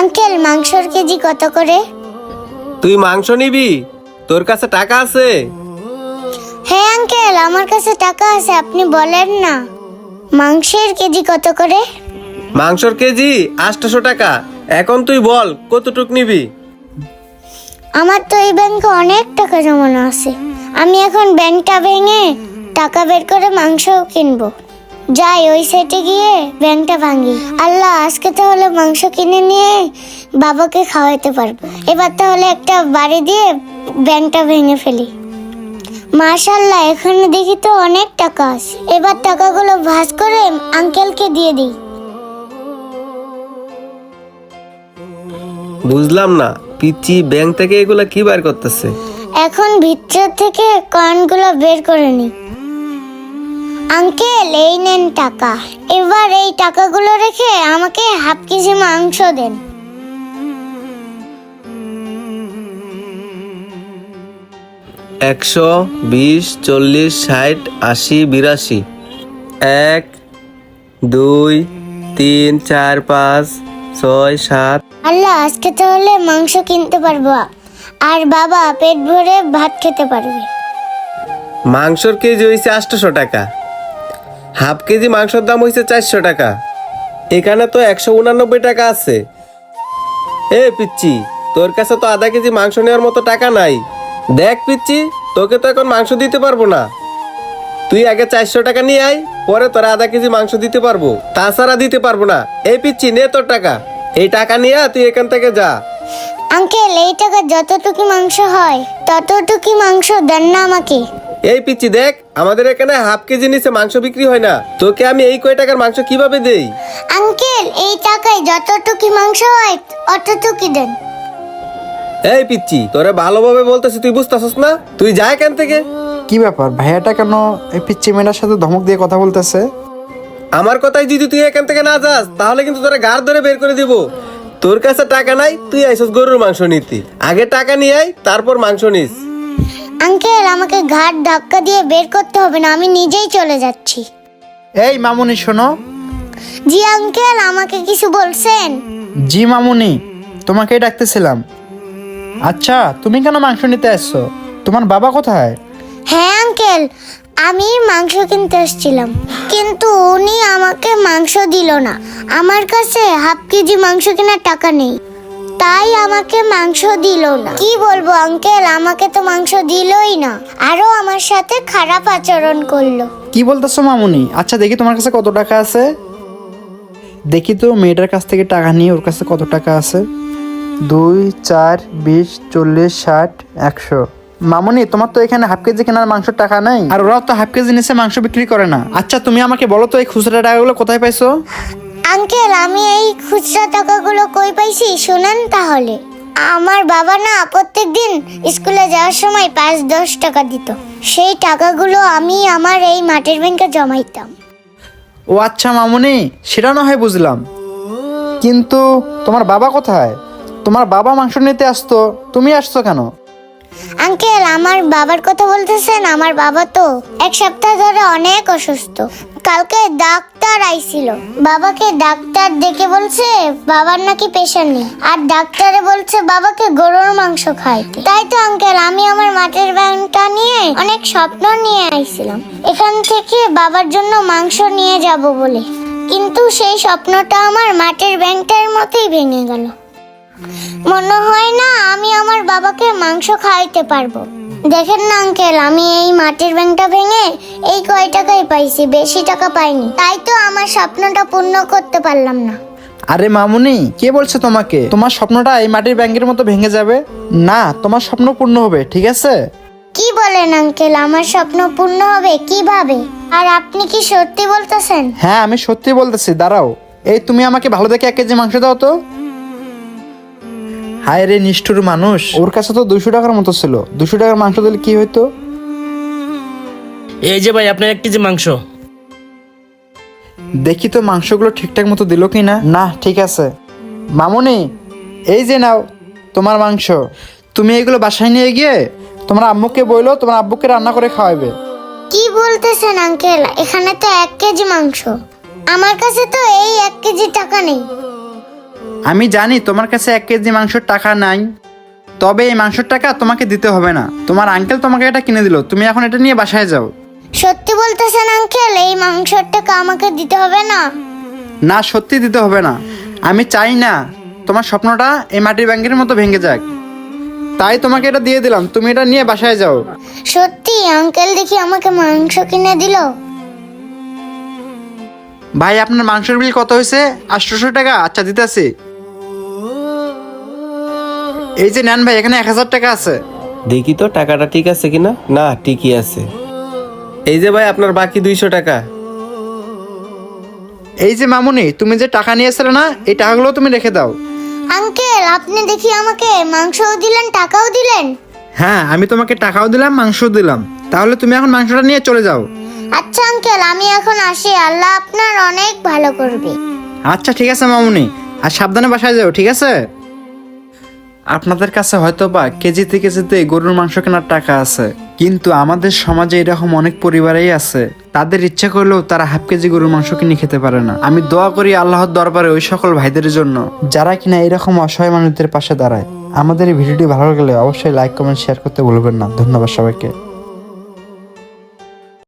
Uncle মাংসর KG কত করে? তুই মাংস নিবি? তোর কাছে টাকা আছে? হ্যাঁ আঙ্কেল, আমার কাছে টাকা আছে, আপনি বলেন না। মাংসের কেজি কত করে? মাংসর কেজি 800 টাকা। এখন তুই বল কতটুক নিবি? আমার তো এই ব্যাংকে অনেক টাকা জমানো আছে। আমি এখন ব্যাংকটা ভেঙে টাকা বের করে মাংস কিনবো। যাই ওই সাইডে গিয়ে ব্যাংকটা ভাঙি। আল্লাহ, আজকে তাহলে মাংস কিনে নিয়ে বাবাকে খাওয়াইতে পারবো। এবার তাহলে একটা বাড়ি দিয়ে ব্যাংকটা ভেঙে ফেলি। মাশাআল্লাহ, এখানে দেখি তো অনেক টাকা আছে। এবার টাকাগুলো ভাঁজ করে আঙ্কেলকে দিয়ে দিই। বুঝলাম না, পিচ্চি ব্যাংক থেকে এগুলা কি বার করতেছে? এখন ভিতর থেকে কয়েনগুলো বের করে নি। আঙ্কেল, এই নেন টাকা। এবার এই টাকাগুলো রেখে আমাকে হাফ কেজি মাংস দেন। 100, 20, 40, 60, 80, 82। 1, 2, 3, 4, 5, 6, 7। আল্লাহ, আজকে তাহলে মাংস কিনতে পারবো আর বাবা পেট ভরে ভাত খেতে পারবে। মাংসর কেজি হয়েছে 800 টাকা। হাফ কেজি মাংসের দাম হয়েছে 400 টাকা। এখানে তো 189 টাকা আছে। এ পিচ্চি, তোর কাছে তো আধা কেজি মাংস নেওয়ার মতো টাকা নাই। দেখ পিচ্চি, তোকে তো এখন মাংস দিতে পারবো না। তুই আগে 400 টাকা নিয়ে আয়, পরে তোরা আধা কেজি মাংস দিতে পারবো, তাছাড়া দিতে পারবো না। এই পিচ্চি, নে তোর টাকা। এই টাকা নিয়ে তুই এখান থেকে যা। আঙ্কেল, এই টাকা যতটুকু মাংস হয় ততটুকু মাংস দেন না আমাকে। এই পিচ্চি দেখ, আমাদের এখানে হাফ কেজি নিচে মাংস বিক্রি হয় না। তোকে আমি এই কয় টাকার মাংস কিভাবে দেই? আঙ্কেল, এই টাকায় যতটুকু মাংস হয় অতটুকু দেন। এই পিচ্চি, তোরে ভালোভাবে বলতেছি, তুই বুঝতেছস না? তুই যা এখান থেকে। কি ব্যাপার, ভাইয়াটা কেন এই পিচ্চি মেয়েটার সাথে ধমক দিয়ে কথা বলতেছে? আমার কথাই যদি তুই এখান থেকে না যাস, তাহলে কিন্তু তোরা গাড় ধরে বের করে দিব। তোর কাছে টাকা নাই, তুই আইসস গরুর মাংস নিতি। আগে টাকা নিয়ে আয়, তারপর মাংস নিস। আঙ্কেল, আমাকে ঘাট ধাক্কা দিয়ে বের করতে হবে না, আমি নিজেই চলে যাচ্ছি। এই মামুনি শোনো। জি আঙ্কেল, আমাকে কিছু বলছেন? জি মামুনি, তোমাকেই ডাকতেছিলাম। আচ্ছা, তুমি কেন মাংস নিতে আসছো? তোমার বাবা কোথায়? হ্যাঁ আঙ্কেল, আমি মাংস কিনতে এসেছিলাম, কিন্তু উনি আমাকে মাংস দিল না। আমার কাছে হাফ কেজি মাংস কেনার টাকা নেই, তাই আমাকে মাংস দিল না। কি বলবো আঙ্কেল, আমাকে তো মাংস দিলই না, আরো আমার সাথে খারাপ আচরণ করলো। কি বলতেছো মামুনি? আচ্ছা দেখি তোমার কাছে কত টাকা আছে। দেখি তো মেয়েটার কাছ থেকে টাকা নিয়ে ওর কাছে কত টাকা আছে। 2, 4, 20, 40, 60, 100। মামুনি, তোমার তো এখানে হাফ কেজি কেনার মাংসের টাকা নাই, আর ওরাও তো হাফ কেজি নিচে মাংস বিক্রি করে না। আচ্ছা তুমি আমাকে বলো তো এই খুচরা টাকাগুলো কোথায় পাইছো? আঙ্কেল, আমি এই খুচরা টাকাগুলো কই পাইছি শুনেন তাহলে। আমার বাবা না প্রত্যেকদিন স্কুলে যাওয়ার সময় 5-10 টাকা দিত। সেই টাকাগুলো আমি আমার এই মাটির ব্যাংকে জমাইতাম। ও আচ্ছা মামুনি, সেটা না হয় বুঝলাম, কিন্তু তোমার বাবা কোথায়? তোমার বাবা মাংস নিতে আসতো, তুমি আসছো কেন? আঙ্কেল, আমার বাবার কথা বলতেছেন? আমার বাবা তো 1 সপ্তাহ ধরে অনেক অসুস্থ। কালকে ডাক্তার আইছিল, বাবাকে ডাক্তার ডেকে বলছে বাবার নাকি প্রেশার নেই, আর ডাক্তারে বলছে বাবাকে গরুর মাংস খাইতে। তাই তো আঙ্কেল, আমি আমার মাটির ব্যাংকটা নিয়ে অনেক স্বপ্ন নিয়ে আইছিলাম এখান থেকে বাবার জন্য মাংস নিয়ে যাব বলে, কিন্তু সেই স্বপ্নটা আমার মাটির ব্যাংকটার মতোই ভেঙে গেল। মনে হয় না আমি আমার বাবাকে মাংস খাওয়াইতে পারবো। দেখেন না আঙ্কেল, আমি এই মাটির ব্যাংকটা ভেঙে এই কয় টাকাই পাইছি, বেশি টাকা পাইনি, তাই তো আমার স্বপ্নটা পূর্ণ করতে পারলাম না। আরে মামুনি, কে বলছে তোমাকে তোমার স্বপ্নটা এই মাটির ব্যাংকের মতো ভেঙে যাবে? না, তোমার স্বপ্ন পূর্ণ হবে, ঠিক আছে? কি বলেন আঙ্কেল, আমার স্বপ্ন পূর্ণ হবে কিভাবে? আর আপনি কি সত্যি বলতেছেন? হ্যাঁ, আমি সত্যি বলতেছি, দাঁড়াও। এই তুমি আমাকে ভালো দেখে 1 কেজি মাংস দাও তো। হায় রে নিষ্ঠুর মানুষ, ওর কাছে তো 200 টাকার মতো ছিল। 200 টাকার মাংস দিলে কি হইতো? এই যে ভাই, আপনার 1 কেজি মাংস। দেখি তো মাংসগুলো ঠিকঠাক মতো দিল কি না। না, ঠিক আছে। মামুনি, এই যে নাও তোমার মাংস। তুমি এগুলো বাসায় নিয়ে গিয়ে তোমার আম্মুকে বললো, তোমার আব্বুকে রান্না করে খাওয়াবে। কি বলতেছেন আঙ্কেল? এখানে তো 1 কেজি মাংস, আমার কাছে তো এই 1 কেজি টাকা নেই। আমি জানি তোমার কাছে 1 কেজি মাংসের টাকা নাই, তবে এই মাংসের টাকা তোমাকে দিতে হবে না। তোমার আঙ্কেল তোমাকে এটা কিনে দিল, তুমি এখন এটা নিয়ে বাসায় যাও। সত্যি বলতেছেন আঙ্কেল, এই মাংসের টাকা আমাকে দিতে হবে না? না, সত্যি দিতে হবে না। আমি চাই না তোমার স্বপ্নটা এই মাটির ব্যাংকের মতো ভেঙে যাক, তাই তোমাকে এটা দিয়ে দিলাম, তুমি এটা নিয়ে বাসায় যাও। সত্যি আঙ্কেল দেখি আমাকে মাংস কিনে দিল। ভাই, আপনার মাংসের বিল কত হয়েছে? 800 টাকা। আচ্ছা, দিতেছি। এই যে নেন ভাই, এখানে 1000 টাকা আছে। দেখি তো টাকাটা ঠিক আছে কিনা। না, ঠিকই আছে। এই যে ভাই আপনার বাকি 200 টাকা। এই যে মামুনি, তুমি যে টাকা নিয়েছিলে না, এই টাকাগুলো তুমি রেখে দাও। আঙ্কেল আপনি দেখি আমাকে মাংসও দিলেন টাকাও দিলেন। হ্যাঁ, আমি তোমাকে টাকাও দিলাম, মাংসও দিলাম। তাহলে তুমি এখন মাংসটা নিয়ে চলে যাও। আচ্ছা আঙ্কেল, আমি এখন আসি, আল্লাহ আপনার অনেক ভালো করবে। আচ্ছা ঠিক আছে মামুনি, আর সাবধানে বাসায় যাও, ঠিক আছে? আপনাদের কাছে হয়তো বা কেজিতে কেজিতে গরুর মাংস কেনার টাকা আছে, কিন্তু আমাদের সমাজে এরকম অনেক পরিবারেই আছে, তাদের ইচ্ছা করলেও তারা হাফ কেজি গরুর মাংস কিনে খেতে পারে না। আমি দোয়া করি আল্লাহর দরবারে ওই সকল ভাইদের জন্য যারা কিনা এরকম অসহায় মানুষদের পাশে দাঁড়ায়। আমাদের এই ভিডিওটি ভালো লাগলে অবশ্যই লাইক, কমেন্ট, শেয়ার করতে ভুলবেন না। ধন্যবাদ সবাইকে।